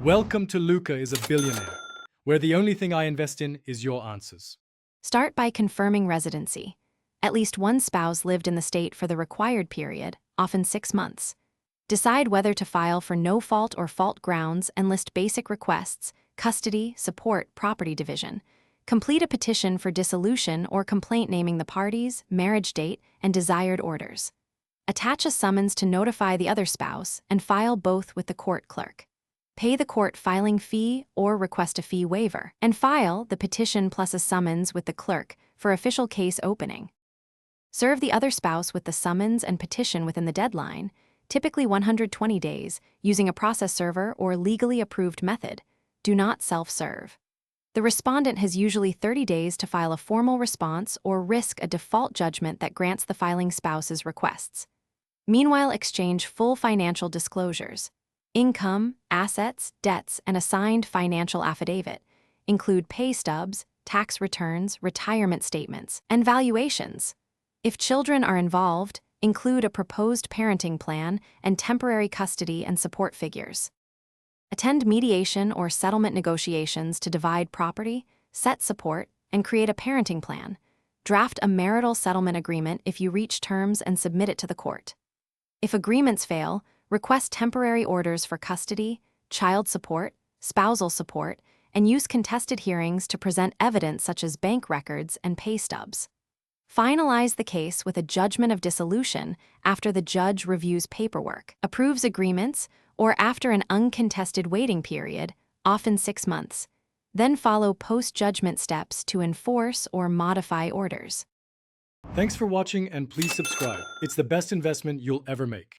Welcome to Luca is a Billionaire, where the only thing I invest in is your answers. Start by confirming residency. At least one spouse lived in the state for the required period, often 6 months. Decide whether to file for no-fault or fault grounds and list basic requests: custody, support, property division. Complete a petition for dissolution or complaint naming the parties, marriage date, and desired orders. Attach a summons to notify the other spouse and file both with the court clerk. Pay the court filing fee or request a fee waiver, and file the petition plus a summons with the clerk for official case opening. Serve the other spouse with the summons and petition within the deadline, typically 120 days, using a process server or legally approved method. Do not self-serve. The respondent has usually 30 days to file a formal response or risk a default judgment that grants the filing spouse's requests. Meanwhile, exchange full financial disclosures. Income, assets, debts, and a signed financial affidavit include pay stubs, tax returns, retirement statements, and valuations. If children are involved, include a proposed parenting plan and temporary custody and support figures. Attend mediation or settlement negotiations to divide property, set support, and create a parenting plan. Draft a marital settlement agreement if you reach terms and submit it to the court. If agreements fail, request temporary orders for custody, child support, spousal support, and use contested hearings to present evidence such as bank records and pay stubs. Finalize the case with a judgment of dissolution after the judge reviews paperwork, approves agreements, or after an uncontested waiting period, often 6 months. Then follow post-judgment steps to enforce or modify orders. Thanks for watching, and please subscribe. It's the best investment you'll ever make.